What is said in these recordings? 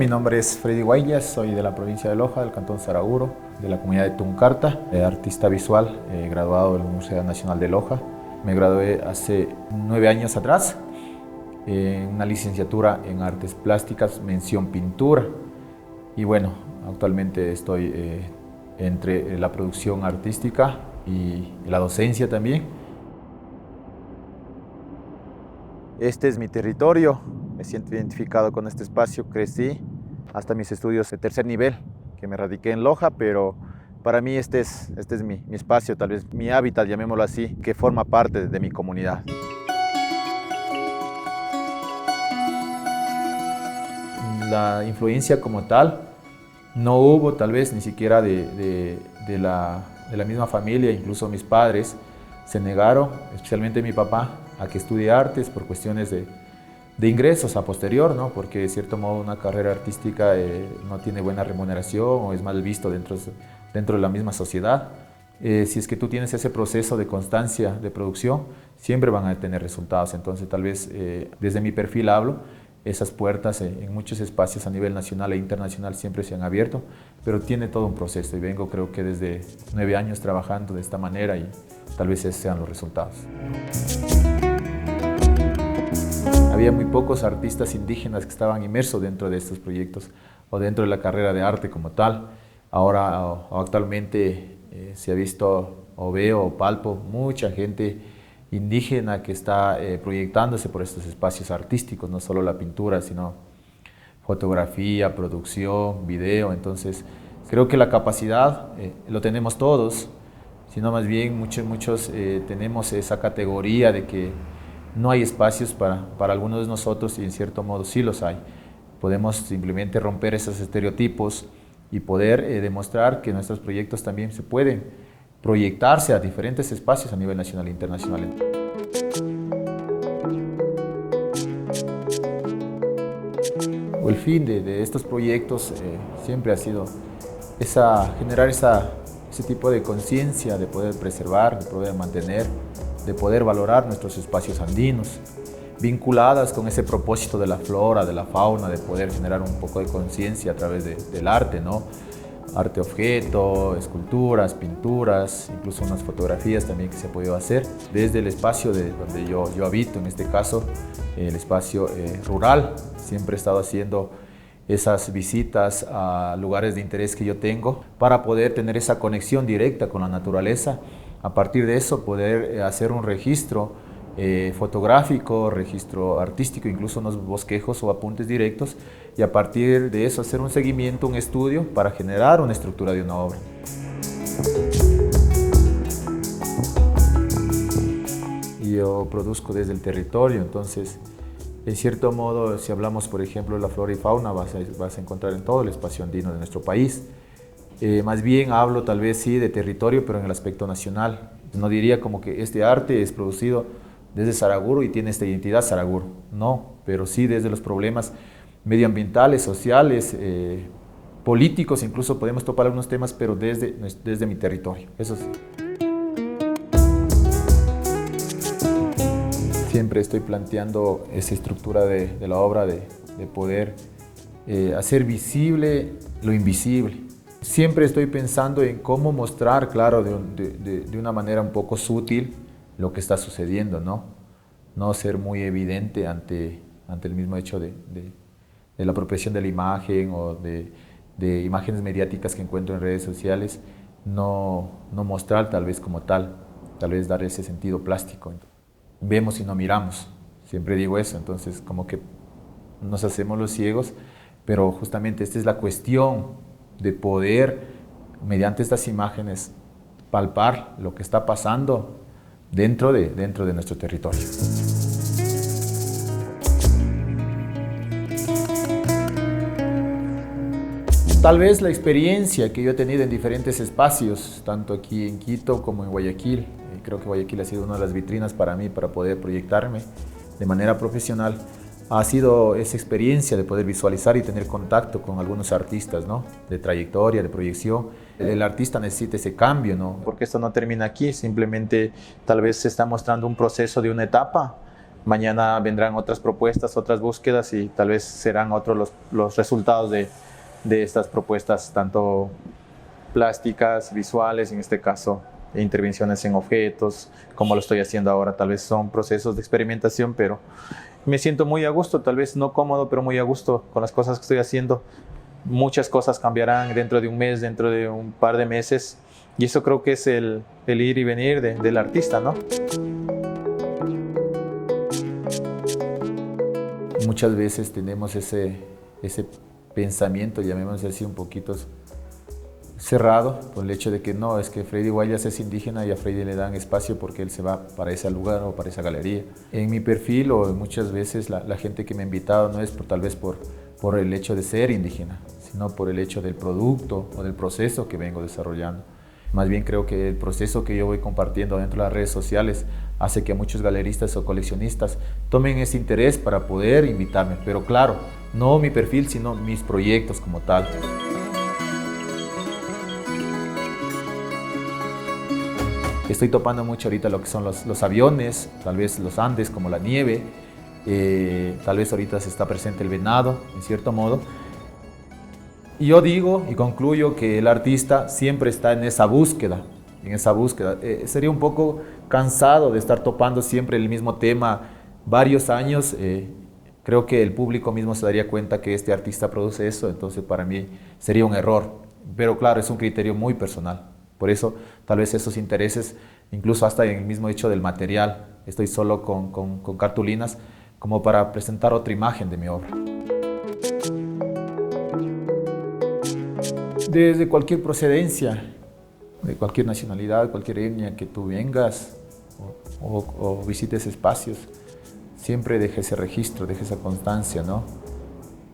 Mi nombre es Freddy Guayas, soy de la provincia de Loja, del cantón Saraguro, de la comunidad de Tuncarta, artista visual, graduado de la Universidad Nacional de Loja. Me gradué hace 9 años atrás en una licenciatura en Artes Plásticas, mención Pintura. Y bueno, actualmente estoy entre la producción artística y la docencia también. Este es mi territorio, me siento identificado con este espacio, crecí hasta mis estudios de tercer nivel, que me radiqué en Loja, pero para mí este es mi espacio, tal vez mi hábitat, llamémoslo así, que forma parte de mi comunidad. La influencia como tal no hubo, tal vez ni siquiera de la misma familia, incluso mis padres se negaron, especialmente mi papá, a que estudie artes por cuestiones de ingresos a posterior, ¿no? Porque de cierto modo una carrera artística no tiene buena remuneración o es mal visto dentro de la misma sociedad. Si es que tú tienes ese proceso de constancia de producción, siempre van a tener resultados. Entonces tal vez desde mi perfil hablo, esas puertas en muchos espacios a nivel nacional e internacional siempre se han abierto, pero tiene todo un proceso y vengo creo que desde 9 años trabajando de esta manera y tal vez esos sean los resultados. Había muy pocos artistas indígenas que estaban inmersos dentro de estos proyectos o dentro de la carrera de arte como tal. Ahora o actualmente se ha visto o veo o palpo mucha gente indígena que está proyectándose por estos espacios artísticos, no solo la pintura, sino fotografía, producción, video. Entonces creo que la capacidad lo tenemos todos, sino más bien muchos tenemos esa categoría de que no hay espacios para algunos de nosotros y en cierto modo sí los hay. Podemos simplemente romper esos estereotipos y poder demostrar que nuestros proyectos también se pueden proyectarse a diferentes espacios a nivel nacional e internacional. El fin de estos proyectos siempre ha sido generar ese tipo de conciencia de poder preservar, de poder mantener, de poder valorar nuestros espacios andinos, vinculadas con ese propósito de la flora, de la fauna, de poder generar un poco de conciencia a través del arte, ¿no? Arte objeto, esculturas, pinturas, incluso unas fotografías también que se ha podido hacer desde el espacio donde yo habito, en este caso el espacio rural. Siempre he estado haciendo esas visitas a lugares de interés que yo tengo para poder tener esa conexión directa con la naturaleza. A partir de eso poder hacer un registro fotográfico, registro artístico, incluso unos bosquejos o apuntes directos, y a partir de eso hacer un seguimiento, un estudio para generar una estructura de una obra. Y yo produzco desde el territorio, entonces en cierto modo, si hablamos por ejemplo de la flora y fauna, vas a encontrar en todo el espacio andino de nuestro país. Más bien hablo tal vez sí de territorio, pero en el aspecto nacional. No diría como que este arte es producido desde Saraguro y tiene esta identidad Saraguro. No, pero sí desde los problemas medioambientales, sociales, políticos, incluso podemos topar algunos temas, pero desde mi territorio. Eso sí. Siempre estoy planteando esa estructura de la obra de poder hacer visible lo invisible. Siempre estoy pensando en cómo mostrar, claro, de una manera un poco sutil lo que está sucediendo, ¿no? No ser muy evidente ante el mismo hecho de la apropiación de la imagen o de imágenes mediáticas que encuentro en redes sociales, no mostrar tal vez como tal vez dar ese sentido plástico. Vemos y no miramos, siempre digo eso, entonces como que nos hacemos los ciegos, pero justamente esta es la cuestión de poder, mediante estas imágenes, palpar lo que está pasando dentro de nuestro territorio. Tal vez la experiencia que yo he tenido en diferentes espacios, tanto aquí en Quito como en Guayaquil, creo que Guayaquil ha sido una de las vitrinas para mí para poder proyectarme de manera profesional, ha sido esa experiencia de poder visualizar y tener contacto con algunos artistas, ¿no? De trayectoria, de proyección. El artista necesita ese cambio, ¿no? Porque esto no termina aquí, simplemente tal vez se está mostrando un proceso de una etapa, Mañana vendrán otras propuestas, otras búsquedas y tal vez serán otros los resultados de estas propuestas, tanto plásticas, visuales, en este caso, intervenciones en objetos, como lo estoy haciendo ahora. Tal vez son procesos de experimentación, pero me siento muy a gusto, tal vez no cómodo, pero muy a gusto con las cosas que estoy haciendo. Muchas cosas cambiarán dentro de un mes, dentro de un par de meses, y eso creo que es el ir y venir del artista, ¿no? Muchas veces tenemos ese pensamiento, llamémoslo así, un poquito cerrado por el hecho de que no, es que Freddy Guayas es indígena y a Freddy le dan espacio porque él se va para ese lugar o para esa galería. En mi perfil o muchas veces la gente que me ha invitado no es tal vez por el hecho de ser indígena, sino por el hecho del producto o del proceso que vengo desarrollando. Más bien creo que el proceso que yo voy compartiendo dentro de las redes sociales hace que muchos galeristas o coleccionistas tomen ese interés para poder invitarme. Pero claro, no mi perfil, sino mis proyectos como tal. Estoy topando mucho ahorita lo que son los aviones, tal vez los Andes como la nieve, tal vez ahorita se está presente el venado, en cierto modo. Y yo digo y concluyo que el artista siempre está en esa búsqueda, sería un poco cansado de estar topando siempre el mismo tema varios años. Creo que el público mismo se daría cuenta que este artista produce eso, entonces para mí sería un error. Pero claro, es un criterio muy personal. Por eso tal vez esos intereses, incluso hasta en el mismo hecho del material, estoy solo con cartulinas como para presentar otra imagen de mi obra. Desde cualquier procedencia, de cualquier nacionalidad, cualquier etnia que tú vengas o visites espacios, siempre deje ese registro, deje esa constancia, ¿no?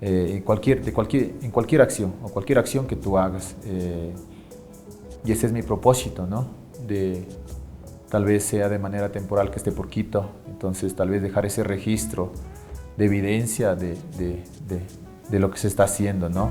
En cualquier acción o cualquier acción que tú hagas. Y ese es mi propósito, ¿no? Tal vez sea de manera temporal que esté por Quito, entonces tal vez dejar ese registro de evidencia de lo que se está haciendo, ¿no?